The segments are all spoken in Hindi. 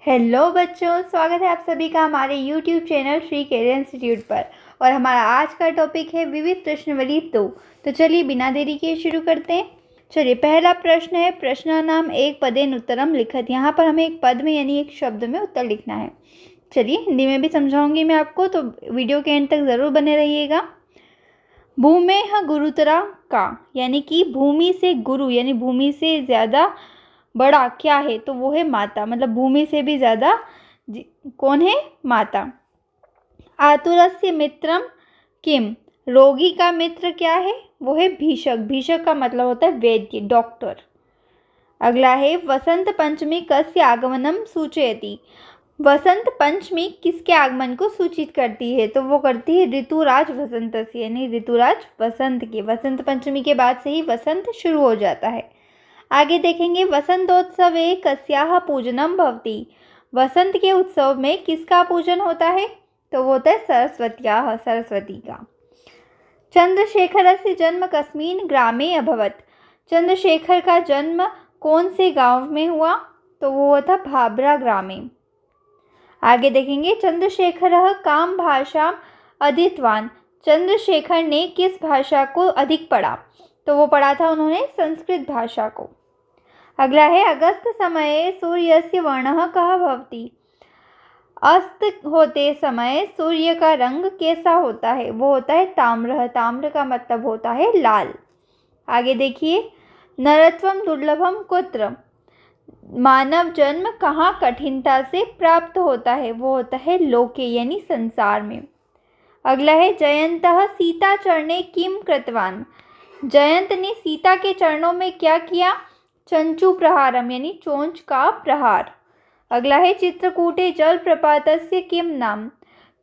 हेलो बच्चों, स्वागत है आप सभी का हमारे YouTube channel Shri career institute पर। और हमारा आज का टॉपिक है विविध प्रश्नावली 2। तो चलिए बिना देरी किए शुरू करते हैं। चलिए, पहला प्रश्न है प्रश्नानाम एक पदेन उत्तरम लिखत। यहाँ पर हमें एक पद में यानी एक शब्द में उत्तर लिखना है। चलिए, हिंदी में भी समझाऊंगी मैं आपको, तो वीडियो के एंड तक ज़रूर बने रहिएगा। भूमेह गुरुतरा का, यानी कि भूमि से गुरु यानी भूमि से ज़्यादा बड़ा क्या है, तो वो है माता। मतलब भूमि से भी ज़्यादा कौन है? माता। आतुरस्य मित्रम किम, रोगी का मित्र क्या है? वो है भीषक। भीषक का मतलब होता है वैद्य, डॉक्टर। अगला है वसंत पंचमी कस्य आगमनम सूचयति। वसंत पंचमी किसके आगमन को सूचित करती है? तो वो करती है ऋतुराज वसंत से, यानी ऋतुराज वसंत के। वसंत पंचमी के बाद से ही वसंत शुरू हो जाता है। आगे देखेंगे वसंतोत्सवे कस्याः पूजनम भवति। वसंत के उत्सव में किसका पूजन होता है? तो वो होता है सरस्वत्याः, सरस्वती का। चंद्रशेखरस्य जन्म कस्मिन् ग्रामे अभवत्। चंद्रशेखर का जन्म कौन से गांव में हुआ? तो वो हुआ था भाभरा ग्रामे। आगे देखेंगे चंद्रशेखरः कां भाषाम् अधीतवान्। चंद्रशेखर ने किस भाषा को अधिक पढ़ा? तो वो पढ़ा था उन्होंने संस्कृत भाषा को। अगला है अगस्त समये सूर्यस्य वर्णः कः भवति। अस्त होते समय सूर्य का रंग कैसा होता है? वो होता है ताम्र। ताम्र का मतलब होता है लाल। आगे देखिए नरत्वम दुर्लभम कुत्र। मानव जन्म कहाँ कठिनता से प्राप्त होता है? वो होता है लोके यानी संसार में। अगला है जयंतः सीता चरणे किम कृतवान। जयंत ने सीता के चरणों में क्या किया? चंचू प्रहारम यानी चोंच का प्रहार। अगला है चित्रकूटे जलप्रपातस्य किम नाम।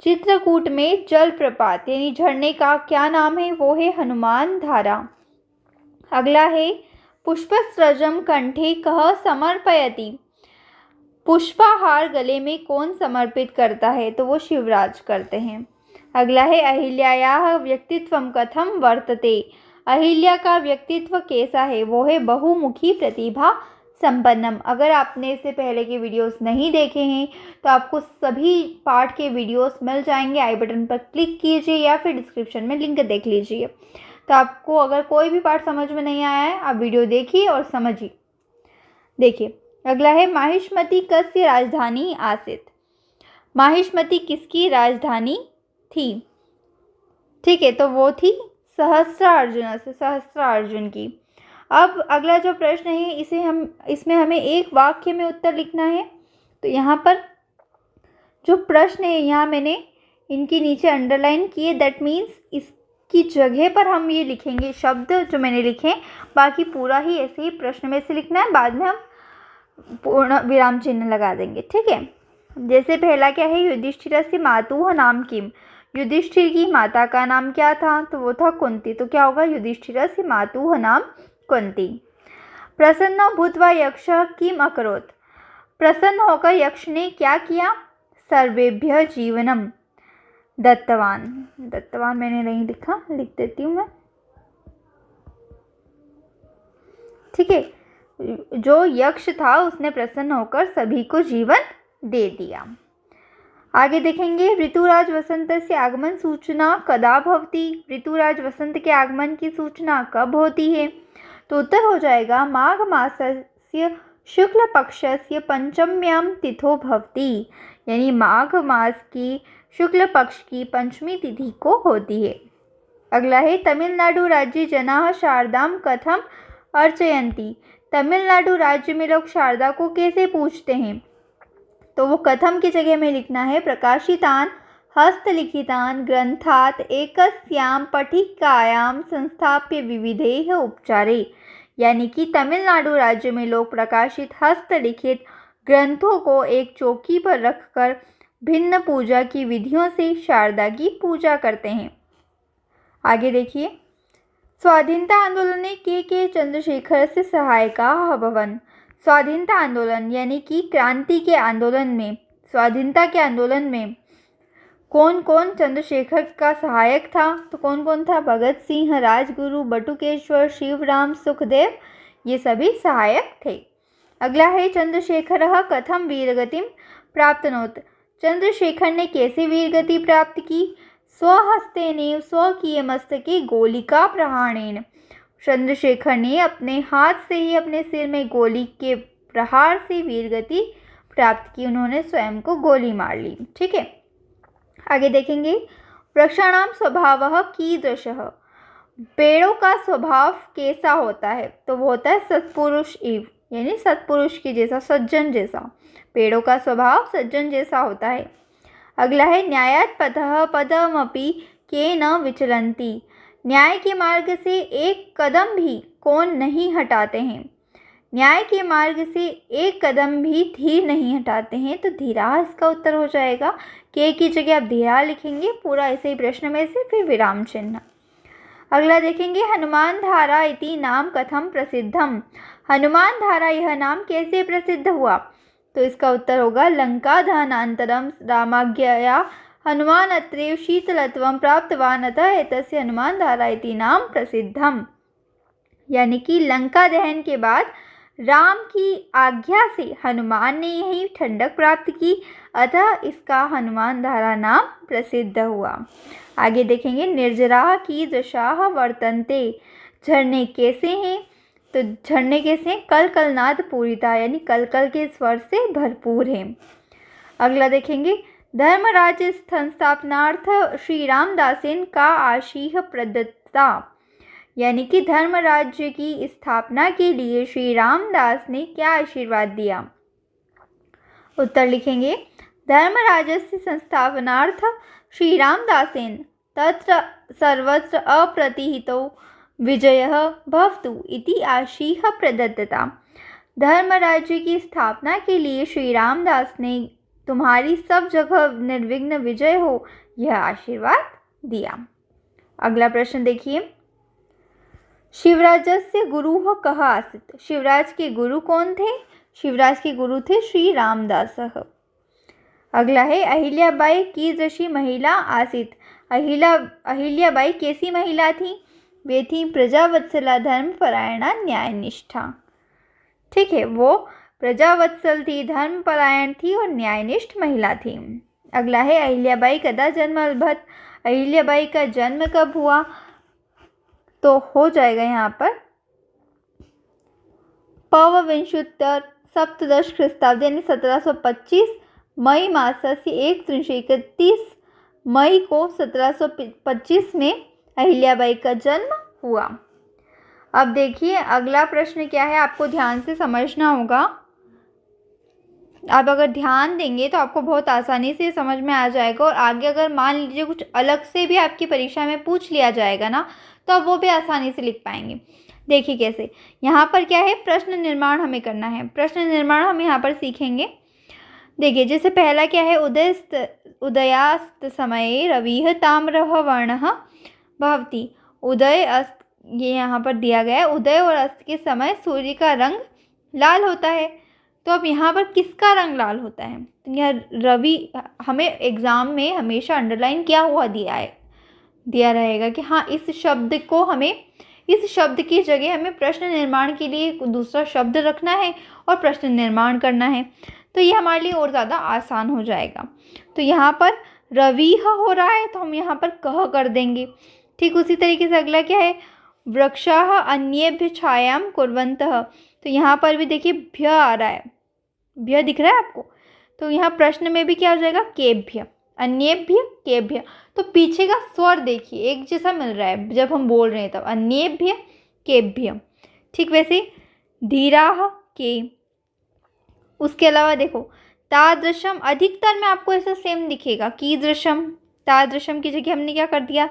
चित्रकूट में जलप्रपात यानी झरने का क्या नाम है? वो है हनुमान धारा। अगला है पुष्पस्रजम कंठे कः समर्पयति। पुष्पहार गले में कौन समर्पित करता है? तो वो शिवराज करते हैं। अगला है अहिल्यायाः व्यक्तित्वम कथम वर्तते। अहिल्या का व्यक्तित्व कैसा है? वो है बहुमुखी प्रतिभा संपन्नम। अगर आपने इससे पहले के वीडियोस नहीं देखे हैं तो आपको सभी पार्ट के वीडियोस मिल जाएंगे। आई बटन पर क्लिक कीजिए या फिर डिस्क्रिप्शन में लिंक देख लीजिए। तो आपको अगर कोई भी पार्ट समझ में नहीं आया है, आप वीडियो देखिए और समझिए। देखिए अगला है माहिष्मती कस्य राजधानी आसीत। माहिष्मती किसकी राजधानी थी? ठीक है, तो वो थी सहस्त्रार्जुन से, सहस्त्रार्जुन की। अब अगला जो प्रश्न है इसमें हमें एक वाक्य में उत्तर लिखना है। तो यहाँ पर जो प्रश्न है यहाँ मैंने इनके नीचे अंडरलाइन किए। दैट मीन्स इसकी जगह पर हम ये लिखेंगे शब्द जो मैंने लिखे। बाकी पूरा ही ऐसे ही प्रश्न में से लिखना है, बाद में हम पूर्ण विराम चिन्ह लगा देंगे। ठीक है, जैसे पहला क्या है युधिष्ठिरस्य मातुः नाम किम। युधिष्ठिर की माता का नाम क्या था? तो वो था कुंती। तो क्या होगा? युधिष्ठिरस्य मातुः नाम कुंती। प्रसन्न भूत्वा यक्ष किम अकरोत्। प्रसन्न होकर यक्ष ने क्या किया? सर्वेभ्य जीवनम दत्तवान। दत्तवान मैंने नहीं लिखा, लिख देती हूँ मैं। ठीक है, जो यक्ष था उसने प्रसन्न होकर सभी को जीवन दे दिया। आगे देखेंगे ऋतुराज वसंत से आगमन सूचना कदा भवति। ऋतुराज वसंत के आगमन की सूचना कब होती है? तो उत्तर हो जाएगा माघ मासस्य शुक्ल पक्षस्य पंचम्यां तिथो भवति। यानी माघ मास की शुक्ल पक्ष की पंचमी तिथि को होती है। अगला है तमिलनाडु राज्य जनाः शारदाम कथम अर्चयन्ति। तमिलनाडु राज्य में लोग शारदा को कैसे पूजते हैं? तो वो कथम की जगह में लिखना है प्रकाशितान हस्तलिखितान ग्रंथात एकस्याम पट्टिकायां संस्थाप्य विविधेः उपचारे। यानी कि तमिलनाडु राज्य में लोग प्रकाशित हस्तलिखित ग्रंथों को एक चौकी पर रखकर भिन्न पूजा की विधियों से शारदा की पूजा करते हैं। आगे देखिए स्वाधीनता आंदोलने के चंद्रशेखर से सहायकाः अभवन्। स्वाधीनता आंदोलन यानी कि क्रांति के आंदोलन में, स्वाधीनता के आंदोलन में कौन कौन चंद्रशेखर का सहायक था? तो कौन कौन था? भगत सिंह, राजगुरु, बटुकेश्वर, शिवराम, सुखदेव, ये सभी सहायक थे। अगला है चंद्रशेखरः कथं वीरगतिं प्राप्तनोत्। चंद्रशेखर ने कैसे वीरगति प्राप्त की? स्वहस्तेनैव स्वकीयमस्तके गोलिका प्रहारेण। चंद्रशेखर ने अपने हाथ से ही अपने सिर में गोली के प्रहार से वीरगति प्राप्त की। उन्होंने स्वयं को गोली मार ली। ठीक है, आगे देखेंगे। वृक्षाणां स्वभावः कीदृशः। पेड़ों का स्वभाव कैसा होता है? तो वो होता है सत्पुरुष इव, यानी सत्पुरुष के जैसा, सज्जन जैसा। पेड़ों का स्वभाव सज्जन जैसा होता है। अगला है न्यायात् पथः पदमपि के न विचलन्ति। न्याय के मार्ग से एक कदम भी कौन नहीं हटाते हैं। न्याय के मार्ग से एक कदम भी धीर नहीं हटाते हैं। तो धीरा इसका उत्तर हो जाएगा। के की जगह आप धीरा लिखेंगे, पूरा ऐसे ही प्रश्न में से, फिर विराम चिन्ह। अगला देखेंगे। हनुमान धारा इति नाम कथम प्रसिद्धम। हनुमान धारा यह नाम कैसे प्रसिद्ध हुआ? तो इसका उत्तर होगा लंका दहनानन्तरं रामाज्ञया हनुमान अत्रैव शीतलत्वं प्राप्तवान् अतः एतस्य हनुमान धारा इति नाम प्रसिद्धम। यानी कि लंका दहन के बाद राम की आज्ञा से हनुमान ने यही ठंडक प्राप्त की, अतः इसका हनुमान धारा नाम प्रसिद्ध हुआ। आगे देखेंगे। निर्जराः कीदृशाः वर्तन्ते। झरने कैसे हैं? तो झरने कैसे हैं? कल कलनाद पूरिता, यानी कल कल के स्वर से भरपूर है। अगला देखेंगे। धर्मराज संस्थापनार्थ श्री रामदासेन का आशीष प्रदत्ता। यानी कि धर्म राज्य की स्थापना के लिए श्री रामदास ने क्या आशीर्वाद दिया? उत्तर लिखेंगे। धर्मराजस्य संस्थापनार्थ श्री रामदासेन तत्र सर्वत्र अप्रतिहितो विजयः भवतु इति आशीष प्रदत्ता। धर्मराज्य की स्थापना के लिए श्री रामदास ने तुम्हारी सब जगह निर्विघ्न विजय हो, यह आशीर्वाद दिया। अगला प्रश्न देखिए। शिवराजस्य गुरुः कः आसीत्। शिवराज के गुरु कौन थे? शिवराज के गुरु थे श्री रामदासः। अगला है। अहिल्याबाई कीदृशी महिला आसीत्। अहिल्याबाई कैसी महिला थी? वे थी प्रजावत्सला, धर्मपरायणा, न्यायनिष्ठा। ठीक है, वो प्रजावत्सल थी, धर्मपरायण थी और न्यायनिष्ठ महिला थी। अगला है। अहिल्याबाई कदा जन्म अलभत। अहिल्याबाई का जन्म कब हुआ? तो हो जाएगा यहाँ पर पवविंशोत्तर सप्तदश ख्रीस्ताब्द, यानी 1725 मई मासस्य 31 मई को 1725 में अहिल्याबाई का जन्म हुआ। अब देखिए अगला प्रश्न क्या है, आपको ध्यान से समझना होगा। आप अगर ध्यान देंगे तो आपको बहुत आसानी से समझ में आ जाएगा, और आगे अगर मान लीजिए कुछ अलग से भी आपकी परीक्षा में पूछ लिया जाएगा ना, तो आप वो भी आसानी से लिख पाएंगे। देखिए कैसे। यहाँ पर क्या है, प्रश्न निर्माण हमें करना है। प्रश्न निर्माण हम यहाँ पर सीखेंगे। देखिए जैसे पहला क्या है, उदयास्त समये रविः ताम्रः वर्णः भवति। उदय अस्त, ये यहाँ पर दिया गया है, उदय और अस्त के समय सूर्य का रंग लाल होता है। तो अब यहाँ पर किसका रंग लाल होता है? तो यह रवि, हमें एग्ज़ाम में हमेशा अंडरलाइन किया हुआ दिया रहेगा कि हाँ इस शब्द को हमें, इस शब्द की जगह हमें प्रश्न निर्माण के लिए दूसरा शब्द रखना है और प्रश्न निर्माण करना है। तो ये हमारे लिए और ज़्यादा आसान हो जाएगा। तो यहाँ पर रविः हो रहा है तो हम यहाँ पर कह कर देंगे। ठीक उसी तरीके से अगला क्या है, वृक्षाः अन्येभ्य छायां कुर्वन्तः। तो यहाँ पर भी देखिए भ्य आ रहा है, भ्य दिख रहा है आपको। तो यहाँ प्रश्न में भी क्या हो जाएगा, केभ्य, अन्येभ्य केभ्य। तो पीछे का स्वर देखिए एक जैसा मिल रहा है जब हम बोल रहे हैं तब, अन्येभ्य केभ्य। ठीक वैसे धीराः के। उसके अलावा देखो तादृशम, अधिकतर में आपको ऐसा सेम दिखेगा, कीदृशम, तादृशम की जगह हमने क्या कर दिया,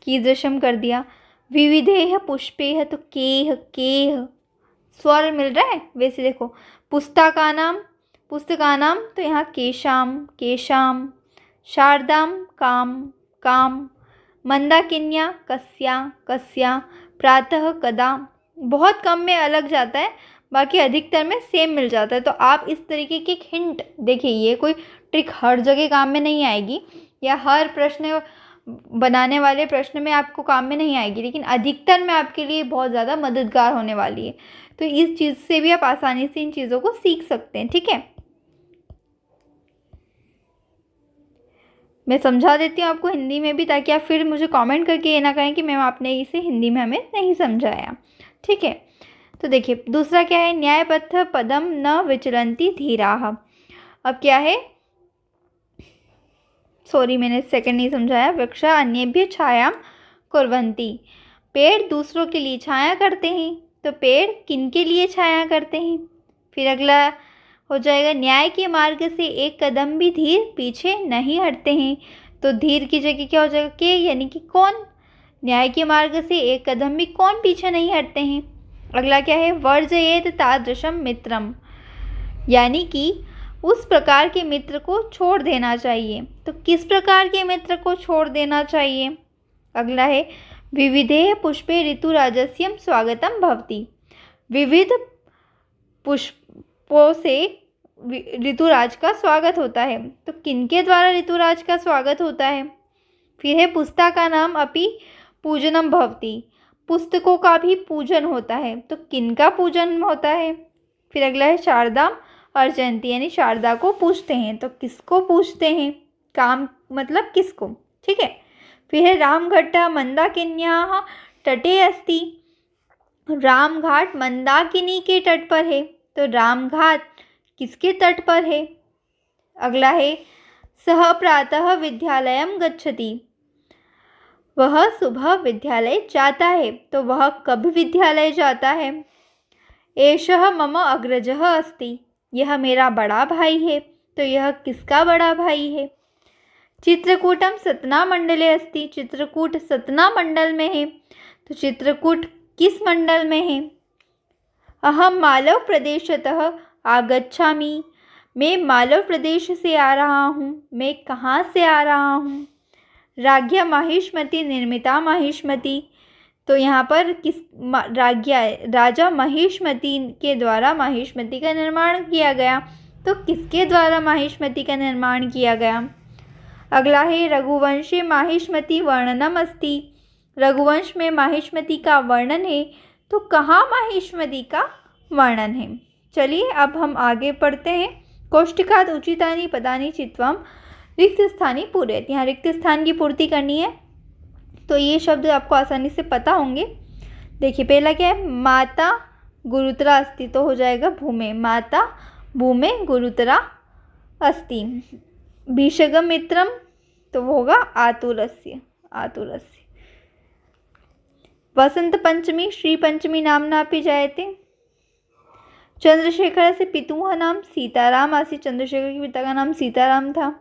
कीदृशम कर दिया। विविधेह पुष्पेह, तो केह केह स्वर मिल रहा है। वैसे देखो पुस्तकानाम, पुस्तकानाम, तो यहाँ केशाम केशाम। शारदाम काम काम। मंदाकिन्या कस्या कस्या। प्रातः कदा। बहुत कम में अलग जाता है, बाकी अधिकतर में सेम मिल जाता है। तो आप इस तरीके की हिंट देखिए, ये कोई ट्रिक हर जगह काम में नहीं आएगी या हर प्रश्न बनाने वाले प्रश्न में आपको काम में नहीं आएगी, लेकिन अधिकतर में आपके लिए बहुत ज़्यादा मददगार होने वाली है। तो इस चीज़ से भी आप आसानी से इन चीज़ों को सीख सकते हैं। ठीक है, मैं समझा देती हूँ आपको हिंदी में भी, ताकि आप फिर मुझे कमेंट करके ये ना कहें कि मैम आपने इसे हिंदी में हमें नहीं समझाया। ठीक है, तो देखिए दूसरा क्या है, न्यायपथ पदम न विचलन्ति धीराः। अब क्या है, सॉरी मैंने सेकंड नहीं समझाया। वृक्षा अन्येभ्यः छायां कुर्वन्ति, पेड़ दूसरों के लिए छाया करते हैं, तो पेड़ किन के लिए छाया करते हैं। फिर अगला हो जाएगा, न्याय के मार्ग से एक कदम भी धीर पीछे नहीं हटते हैं, तो धीर की जगह क्या हो जाएगा, के यानी कि कौन। न्याय के मार्ग से एक कदम भी कौन पीछे नहीं हटते हैं। अगला क्या है, वर्जयेत तादृशम मित्रम, यानी कि उस प्रकार के मित्र को छोड़ देना चाहिए। तो किस प्रकार के मित्र को छोड़ देना चाहिए। अगला है, विविधे पुष्पे ऋतुराजस्यं स्वागतम भवति, विविध पुष्पों से ऋतुराज का स्वागत होता है, तो किनके द्वारा ऋतुराज का स्वागत होता है। फिर है, पुस्तका नाम अपि पूजनम भवति, पुस्तकों का भी पूजन होता है, तो किनका पूजन होता है। फिर अगला है, शारदाम अर्चयन्ति, यानी शारदा को पूजते हैं, तो किसको पूजते हैं, काम मतलब किसको। ठीक है, फिर है, रामघट्ट मंदाकिन्याः तटे अस्ति, रामघाट मंदाकिनी के तट पर है, तो रामघाट किसके तट पर है। अगला है, सह प्रातः विद्यालयं गच्छति, वह सुबह विद्यालय जाता है, तो वह कब विद्यालय जाता है। एषः मम अग्रजः अस्ति, यह मेरा बड़ा भाई है, तो यह किसका बड़ा भाई है। चित्रकूटम सतना मंडले अस्ति, चित्रकूट सतना मंडल में है, तो चित्रकूट किस मंडल में है। अहम मालव प्रदेशतः आगच्छामि, मैं मालव प्रदेश से आ रहा हूँ, मैं कहाँ से आ रहा हूँ। राज्ञा माहिष्मति निर्मिता माहिष्मति, तो यहाँ पर किस राज्ञा राजा माहिष्मति के द्वारा माहिष्मति का निर्माण किया गया, तो किसके द्वारा माहिष्मति का निर्माण किया गया। अगला है, रघुवंशे माहिष्मति वर्णनम अस्ति, रघुवंश में माहिष्मति का वर्णन है, तो कहाँ माहिष्मति का वर्णन है। चलिए अब हम आगे पढ़ते हैं। कोष्ठकात् उचितानि पदानि चित्वं रिक्त स्थानी पूरयेत्, यहाँ रिक्त स्थान की पूर्ति करनी है, तो ये शब्द आपको आसानी से पता होंगे। देखिए पहला क्या है, माता गुरुतरा अस्ति, तो हो जाएगा भूमे, माता भूमे गुरुतरा अस्ति। भीषगम मित्रम, तो वो होगा आतुरस्य, आतुरस्य। वसंत पंचमी श्री पंचमी नामना अपि जायते। चंद्रशेखर से पितुः नाम सीताराम आसीत्, चंद्रशेखर के पिता का नाम सीताराम था।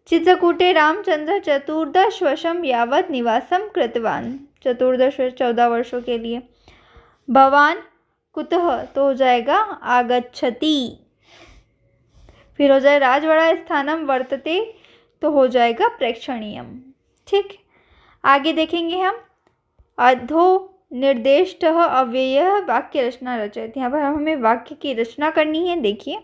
चित्रकूटे रामचंद्र 14 वर्षं यावत् निवासं कृतवान्, 14 वर्षों के लिए। भवान कुतः, तो हो जाएगा आगच्छति। फिर हो जाए, राजवाड़ा स्थानम वर्तते, तो हो जाएगा प्रेक्षणीयम। ठीक, आगे देखेंगे हम। अधो निर्देष्टः अव्ययः वाक्य रचना रचयति, यहाँ पर हमें वाक्य की रचना करनी है। देखिए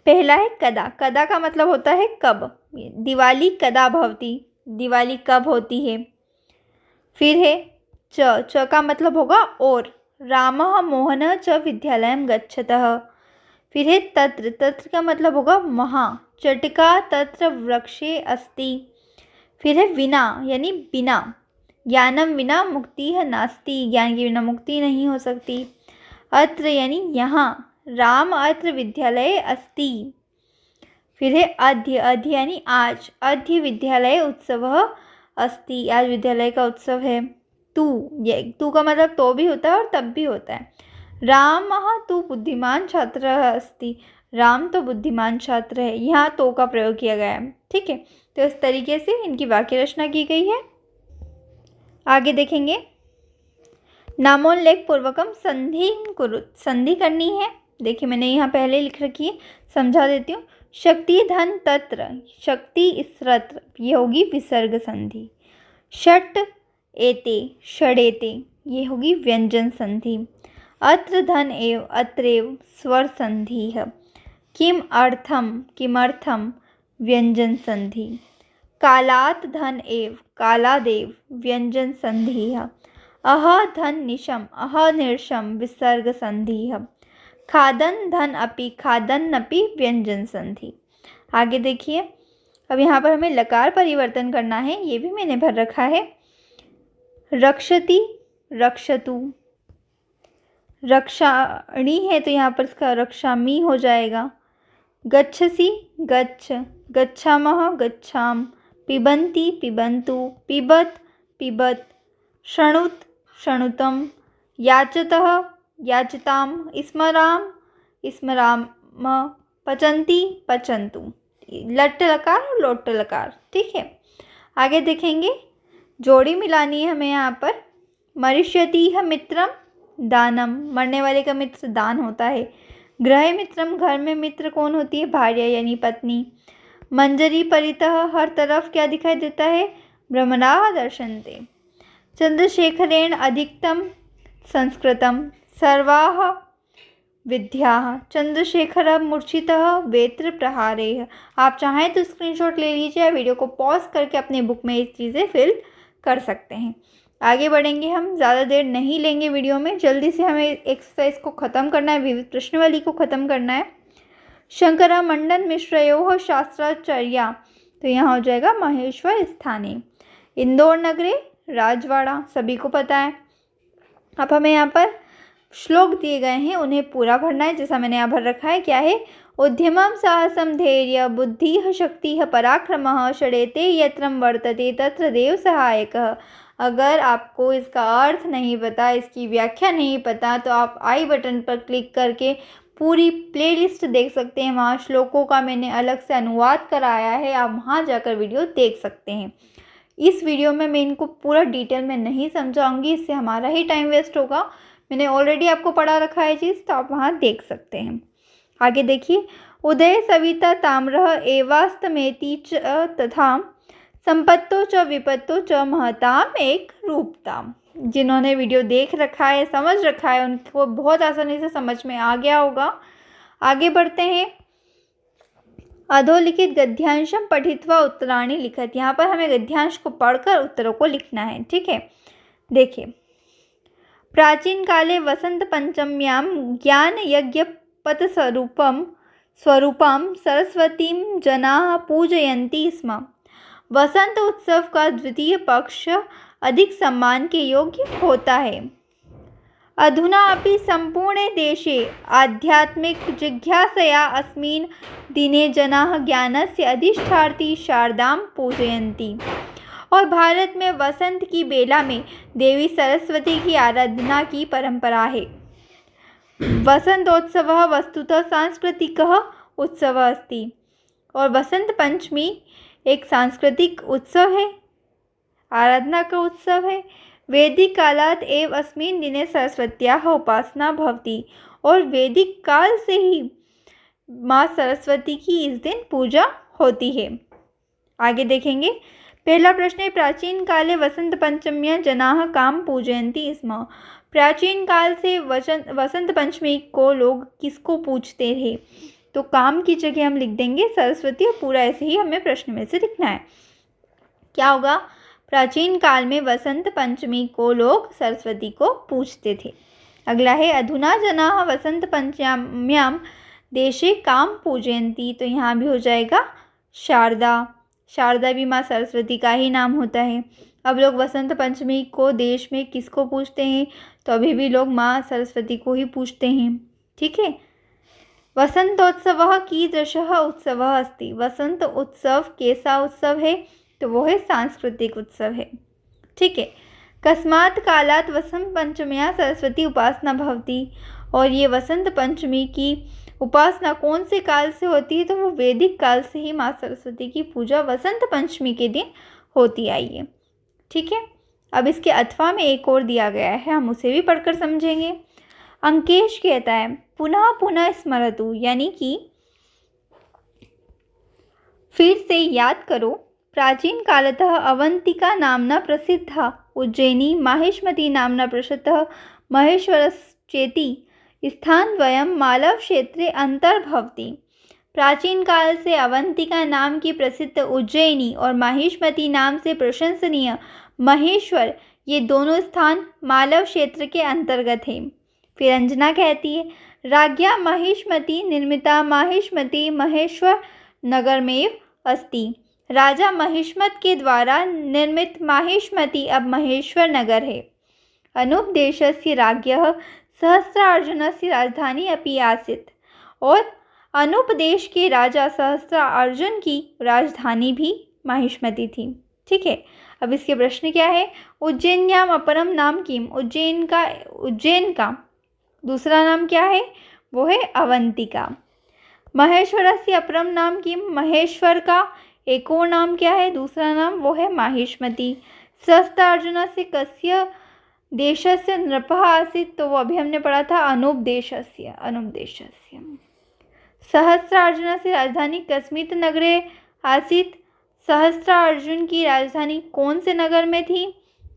पहला है कदा, कदा का मतलब होता है कब, दिवाली कदा भवति, दिवाली कब होती है। फिर है च, च का मतलब होगा और, रामः मोहनः च विद्यालयं गच्छतः। फिर है तत्र, तत्र का मतलब होगा वहाँ, चटिका तत्र वृक्षे अस्ति। फिर है विना, यानी बिना, ज्ञानम विना मुक्ति है नास्ति, ज्ञान के बिना मुक्ति नहीं हो सकती। अत्र यानी यहाँ, राम अत्र विद्यालय अस्ति। फिर है अद्य, अद्य यानी आज, अद्य विद्यालय उत्सव अस्ति, आज विद्यालय का उत्सव है। तू, ये तू का मतलब तो भी होता है और तब भी होता है। रामः तु बुद्धिमान छात्र अस्ति, राम तो बुद्धिमान छात्र है, यहाँ तो का प्रयोग किया गया है। ठीक है, तो इस तरीके से इनकी वाक्य रचना की गई है। आगे देखेंगे, नामोल्लेख पूर्वकम संधि कुरुत, संधि करनी है। देखिए मैंने यहाँ पहले लिख रखी है, समझा देती हूँ। शक्ति धन तत्र, शक्ति इसरत्र, ये होगी विसर्ग संधि। षट एते, षडेते, ये होगी व्यंजन संधि। अत्र धन एव, अत्रेव स्वर संधि है। किम अर्थम, किमर्थम, व्यंजन संधि। कालात् धन एव कालादेव व्यंजन संधि। अह धन निशम अह निर्शम विसर्ग संधि। खादन धन अपि खादन अपि व्यंजन संधि। आगे देखिए, अब यहाँ पर हमें लकार परिवर्तन करना है, ये भी मैंने भर रखा है। रक्षति रक्षतु, रक्षाणी है तो यहाँ पर इसका रक्षामी हो जाएगा। गच्छसि गच्छ गच्छामः गच्छाम, पिबन्ति पिबन्तु पिबत पिबत, शृणुत शृणुतम, याचतः याचताम, स्मराम स्मराम, पचन्ति पचन्तु। लट्ट लकार और लोट लकार, ठीक है। आगे देखेंगे, जोड़ी मिलानी है हमें यहाँ पर। मरिष्यति मित्रम दानम, मरने वाले का मित्र दान होता है। गृहे मित्रम, घर में मित्र कौन होती है? भार्या यानी पत्नी। मंजरी परितः, हर तरफ क्या दिखाई देता है? भ्रमराः दर्शन्ते। चंद्रशेखरेण अधिकतम संस्कृतम, सर्वाः विद्याः। चंद्रशेखर मूर्छितः वेत्र प्रहारेः। आप चाहें तो स्क्रीनशॉट ले लीजिए, वीडियो को पॉज करके अपने बुक में ये चीज़ें फिल कर सकते हैं। आगे बढ़ेंगे हम, ज़्यादा देर नहीं लेंगे वीडियो में, जल्दी से हमें एक्सरसाइज को ख़त्म करना है, विविध प्रश्नावली को ख़त्म करना है। शंकरा मंडन मिश्रयोः शास्त्राचर्या, तो यहाँ हो जाएगा महेश्वर स्थाने। इंदौर नगरे राजवाड़ा, सभी को पता है। अब हमें यहाँ पर श्लोक दिए गए हैं, उन्हें पूरा भरना है, जैसा मैंने यहाँ भर रखा है। क्या है? उद्यमं साहसं धैर्य बुद्धिः शक्तिः पराक्रमः षडेते यत्रं वर्तते तत्र देव सहायकः। अगर आपको इसका अर्थ नहीं पता, इसकी व्याख्या नहीं पता, तो आप आई बटन पर क्लिक करके पूरी प्लेलिस्ट देख सकते हैं। वहाँ श्लोकों का मैंने अलग से अनुवाद कराया है, आप वहाँ जाकर वीडियो देख सकते हैं। इस वीडियो में मैं इनको पूरा डिटेल में नहीं समझाऊंगी, इससे हमारा ही टाइम वेस्ट होगा। मैंने ऑलरेडी आपको पढ़ा रखा है चीज़, तो आप वहाँ देख सकते हैं। आगे देखिए, उदय सविता ताम्रः एवास्तमेति च तथा संपत्तो च विपत्तो च महताम एक रूपताम। जिन्होंने वीडियो देख रखा है, समझ रखा है, उनको बहुत आसानी से समझ में आ गया होगा। आगे बढ़ते हैं। अधोलिखित गद्यांशम पठित्वा उत्तराणि लिखत। यहाँ पर हमें गद्यांश को पढ़कर उत्तरों को लिखना है, ठीक है। देखिए, प्राचीन काले वसंत पंचम्यां ज्ञान यज्ञ पथ स्वरूपम सरस्वतीं जनाः पूजयन्ति स्म। वसंत उत्सव का द्वितीय पक्ष अधिक सम्मान के योग्य होता है। अधुना अपि संपूर्णे देशे आध्यात्मिक जिज्ञासया अस्मिन् दिने जनाः ज्ञानस्य अधिष्ठात्री शारदां पूजयन्ति। और भारत में वसंत की बेला में देवी सरस्वती की आराधना की परंपरा है। वसंतोत्सवः वस्तुतः सांस्कृतिकः उत्सवः अस्ति। और वसंत पंचमी एक सांस्कृतिक उत्सव है, आराधना का उत्सव है। वैदिक कालात् एव अस्मिन् दिने सरस्वत्याः उपासना भवति। और वैदिक काल से ही माँ सरस्वती की इस दिन पूजा होती है। आगे देखेंगे, पहला प्रश्न है, प्राचीन काले वसंत पंचम्यां जनाः कां पूजयन्ति स्म। प्राचीन काल से वसंत पंचमी को लोग किसको पूजते थे? तो काम की जगह हम लिख देंगे सरस्वती, और पूरा ऐसे ही हमें प्रश्न में से लिखना है। क्या होगा? प्राचीन काल में वसंत पंचमी को लोग सरस्वती को पूजते थे। अगला है, अधुना जनाः वसंत पंचम्यां देशे कां पूजयन्ति। तो यहाँ भी हो जाएगा शारदा। शारदा भी माँ सरस्वती का ही नाम होता है। अब लोग वसंत पंचमी को देश में किसको पूजते हैं? तो अभी भी लोग माँ सरस्वती को ही पूजते हैं, ठीक है। वसंतोत्सवः कीदृशः उत्सवः अस्ति। वसंत उत्सव कैसा उत्सव है? तो वो है सांस्कृतिक उत्सव है, ठीक है। कस्मात् कालात् वसंत पंचम्यां सरस्वती उपासना भवति। और ये वसंत पंचमी की उपासना कौन से काल से होती है? तो वो वैदिक काल से ही माँ सरस्वती की पूजा वसंत पंचमी के दिन होती आई है, ठीक है। अब इसके अथवा में एक और दिया गया है, हम उसे भी पढ़कर समझेंगे। अंकेश कहता है, पुनः पुनः स्मरतु, यानी कि फिर से याद करो। प्राचीन कालतः अवंतिका नामना प्रसिद्धा उज्जैनी माहेश्मती नामना प्रसिद्धः महेश्वरश्चेति स्थानद्वयं मालव क्षेत्रे अंतर्भवति। प्राचीन काल से अवंतिका नाम की प्रसिद्ध उज्जैनी और माहिष्मती नाम से प्रशंसनीय महेश्वर, ये दोनों स्थान मालव क्षेत्र के अंतर्गत हैं। फिर अंजना कहती है, राज्ञा महिष्मती निर्मिता माहिष्मती महेश्वर नगरमेव अस्ति। राजा महिष्मत के द्वारा निर्मित माहिष्मती अब महेश्वर नगर है। अनूप देशस्य राज्ञः सहस्रार्जुनस्य राजधानी अपि आसीत्। और अनूप देश के राजा सहस्रार्जुन की राजधानी भी माहिष्मती थी। ठीक है, अब इसके प्रश्न क्या है। उज्जैन्याम अपरम नाम किम, उज्जैन का दूसरा नाम क्या है, वो है अवंतिका। महेश्वरस्य अपरम नाम किम, महेश्वर का एक और नाम क्या है, दूसरा नाम वो है माहिष्मती। सहस्रार्जुनस्य कस्य देशस्य नृपः आसीत्, तो वो अभी हमने पढ़ा था अनूप देशस्य। सहस्रार्जुनस्य राजधानी कस्मित नगरे आसीत्। सहस्रार्जुन की राजधानी कौन से नगर में थी,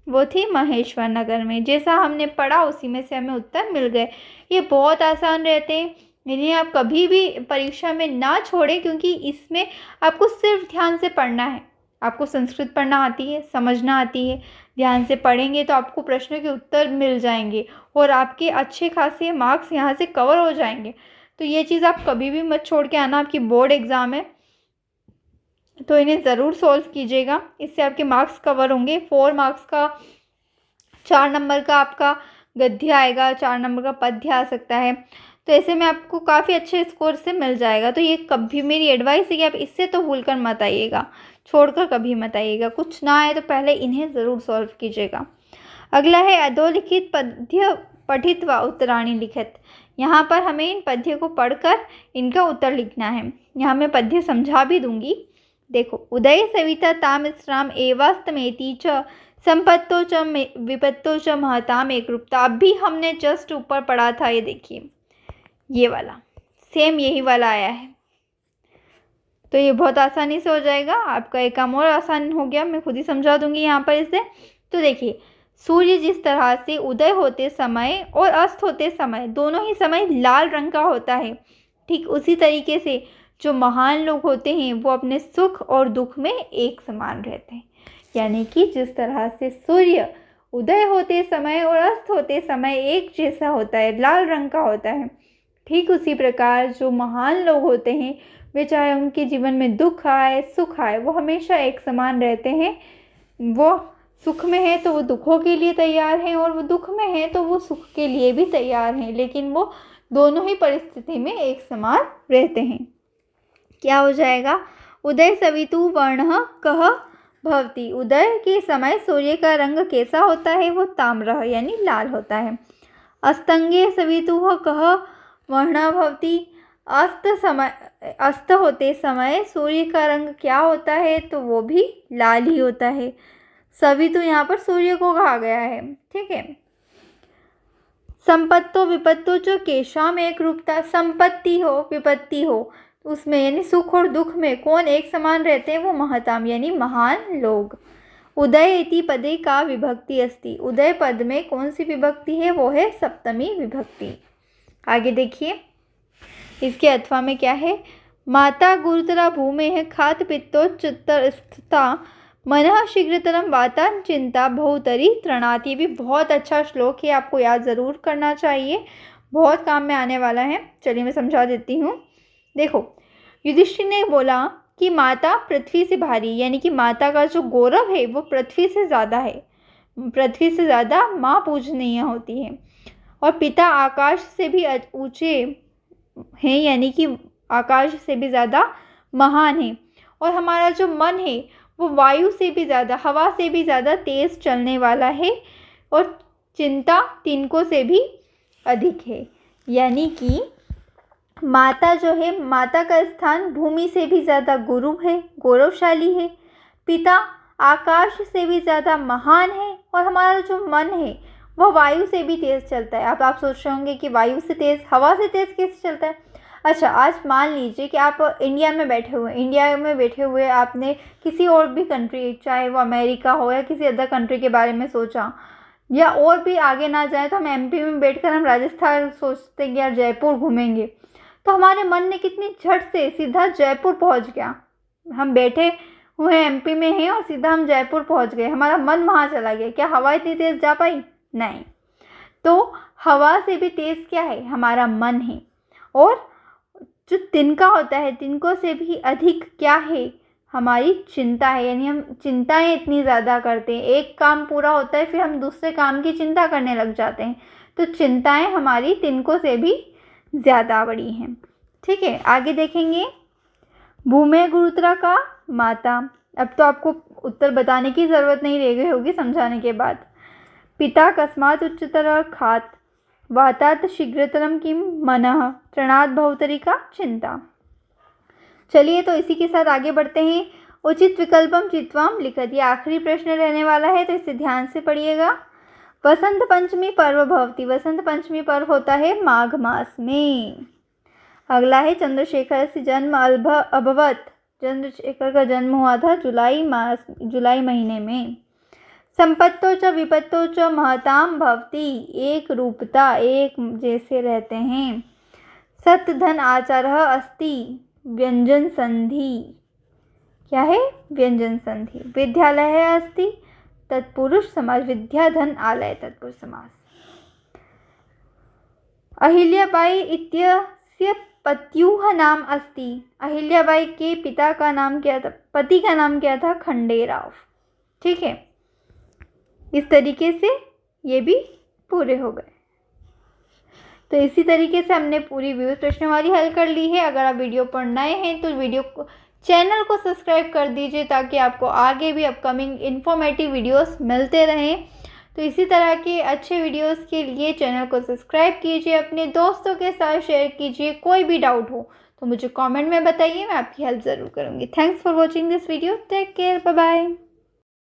वो थी महेश्वर नगर में। जैसा हमने पढ़ा उसी में से हमें उत्तर मिल गए। ये बहुत आसान रहते हैं, इन्हें आप कभी भी परीक्षा में ना छोड़ें, क्योंकि इसमें आपको सिर्फ ध्यान से पढ़ना है। आपको संस्कृत पढ़ना आती है, समझना आती है, ध्यान से पढ़ेंगे तो आपको प्रश्नों के उत्तर मिल जाएंगे और आपके अच्छे खासे मार्क्स यहाँ से कवर हो जाएंगे। तो ये चीज़ आप कभी भी मत छोड़ के आना। आपकी बोर्ड एग्ज़ाम है तो इन्हें ज़रूर सॉल्व कीजिएगा, इससे आपके मार्क्स कवर होंगे। 4 मार्क्स का 4 नंबर का आपका गद्य आएगा, 4 नंबर का पद्य आ सकता है, तो ऐसे में आपको काफ़ी अच्छे स्कोर से मिल जाएगा। तो ये कभी मेरी एडवाइस है कि आप इससे तो भूलकर मत आइएगा, छोड़कर कभी मत आइएगा। कुछ ना आए तो पहले इन्हें ज़रूर सॉल्व कीजिएगा। अगला है अधोलिखित पद्य पठित्वा उत्तराणि लिखित। यहाँ पर हमें इन पद्य को पढ़कर इनका उत्तर लिखना है। यहाँ मैं पद्य समझा भी दूंगी। देखो, उदय सविता तामिश्राम एवास्तमेति च संपत्तो च विपत्तो च महताम एकरूपता। अभी हमने जस्ट ऊपर पढ़ा था, ये देखिए ये वाला, सेम यही वाला आया है। तो ये बहुत आसानी से हो जाएगा, आपका एक काम और आसान हो गया। मैं खुद ही समझा दूंगी यहाँ पर इसे। तो देखिए, सूर्य जिस तरह से उदय होते समय और अस्त होते समय दोनों ही समय लाल रंग का होता है, ठीक उसी तरीके से जो महान लोग होते हैं वो अपने सुख और दुख में एक समान रहते हैं। यानी कि जिस तरह से सूर्य उदय होते समय और अस्त होते समय एक जैसा होता है, लाल रंग का होता है, ठीक उसी प्रकार जो महान लोग होते हैं वे चाहे उनके जीवन में दुख आए सुख आए वो हमेशा एक समान रहते हैं। वो सुख में है तो वो दुखों के लिए तैयार हैं और वो दुख में है तो वो सुख के लिए भी तैयार हैं, लेकिन वो दोनों ही परिस्थिति में एक समान रहते हैं। क्या हो जाएगा, उदय सवितु वर्णः कः भवति। उदय के समय सूर्य का रंग कैसा होता है, वो ताम्रः यानी लाल होता है। अस्तंगे सवितुः कः वर्णः भवति। अस्त होते समय सूर्य का रंग क्या होता है, तो वो भी लाल ही होता है। सवितु यहाँ पर सूर्य को कहा गया है। ठीक है। संपत्तो विपत्तो जो केशाम एक रूपता, संपत्ति हो विपत्ति हो उसमें यानी सुख और दुख में कौन एक समान रहते हैं, वो महताम यानी महान लोग। उदय इति पदे का विभक्ति अस्ति। उदय पद में कौन सी विभक्ति है, वो है सप्तमी विभक्ति। आगे देखिए इसके अथवा में क्या है, माता गुरुतरा भूमे है खात पित्तो चित्तस्था मनः शीघ्रतरम वाता चिंता बहुतरी तृणाति। ये भी बहुत अच्छा श्लोक है, आपको याद ज़रूर करना चाहिए, बहुत काम में आने वाला है। चलिए मैं समझा देती हूँ। देखो, युधिष्ठिर ने बोला कि माता पृथ्वी से भारी, यानी कि माता का जो गौरव है वो पृथ्वी से ज़्यादा है, पृथ्वी से ज़्यादा माँ पूजनीय होती है। और पिता आकाश से भी ऊँचे हैं, यानी कि आकाश से भी ज़्यादा महान है। और हमारा जो मन है वो वायु से भी ज़्यादा, हवा से भी ज़्यादा तेज़ चलने वाला है और चिंता तिनकों से भी अधिक है। यानी कि माता जो है, माता का स्थान भूमि से भी ज़्यादा गुरु है, गौरवशाली है। पिता आकाश से भी ज़्यादा महान है और हमारा जो मन है वह वायु से भी तेज़ चलता है। अब आप सोच रहे होंगे कि वायु से तेज़, हवा से तेज़ कैसे चलता है। अच्छा, आज मान लीजिए कि आप इंडिया में बैठे हुए आपने किसी और भी कंट्री, चाहे वो अमेरिका हो या किसी अदर कंट्री के बारे में सोचा, या और भी आगे ना जाए तो हम एमपी में बैठकर हम राजस्थान सोचते हैं कि यार जयपुर घूमेंगे, तो हमारे मन ने कितनी झट से सीधा जयपुर पहुंच गया। हम बैठे हुए एमपी में हैं और सीधा हम जयपुर पहुंच गए, हमारा मन वहाँ चला गया। क्या हवा इतनी तेज़ जा पाई? नहीं। तो हवा से भी तेज़ क्या है? हमारा मन है। और जो तिनका होता है, तिनकों से भी अधिक क्या है? हमारी चिंता है। यानी हम चिंताएं इतनी ज़्यादा करते हैं, एक काम पूरा होता है फिर हम दूसरे काम की चिंता करने लग जाते हैं। तो चिंताएं हमारी तिनकों से भी ज़्यादा बड़ी हैं। ठीक है, आगे देखेंगे। भूमे गुरुत्रा का माता। अब तो आपको उत्तर बताने की ज़रूरत नहीं रह गई होगी समझाने के बाद। पिता कस्मात् उच्चतर खात, वातात शीघ्रतरम किम मनः, त्रणात् बहुतरी का चिंता। चलिए तो इसी के साथ आगे बढ़ते हैं। उचित विकल्पम चित्वाम लिखत, ये आखिरी प्रश्न रहने वाला है तो इसे ध्यान से पढ़िएगा। वसंत पंचमी पर्व भवति, वसंत पंचमी पर्व होता है माघ मास में। अगला है चंद्रशेखर से जन्म अभवत, चंद्रशेखर का जन्म हुआ था जुलाई महीने में। संपत्तो च विपत्तो च महताम भवति, एक रूपता, एक जैसे रहते हैं। सत धन आचारः अस्ति, व्यंजन संधि, क्या है? व्यंजन संधि। विद्यालय अस्ति, तत्पुरुष समास, विद्या धन आलय तत्पुरुष समास। अहिल्याबाई इत्यस्य पत्युः नाम अस्ति, अहिल्याबाई के पिता का नाम क्या था? पति का नाम क्या था? खंडेराव। ठीक है, इस तरीके से ये भी पूरे हो गए। तो इसी तरीके से हमने पूरी 20 प्रश्नवाली हल कर ली है। अगर आप वीडियो पर नए हैं तो चैनल को सब्सक्राइब कर दीजिए ताकि आपको आगे भी अपकमिंग इन्फॉर्मेटिव वीडियोस मिलते रहें। तो इसी तरह के अच्छे वीडियोस के लिए चैनल को सब्सक्राइब कीजिए, अपने दोस्तों के साथ शेयर कीजिए। कोई भी डाउट हो तो मुझे कमेंट में बताइए, मैं आपकी हेल्प ज़रूर करूँगी। Thanks for watching this video. Take care, bye bye.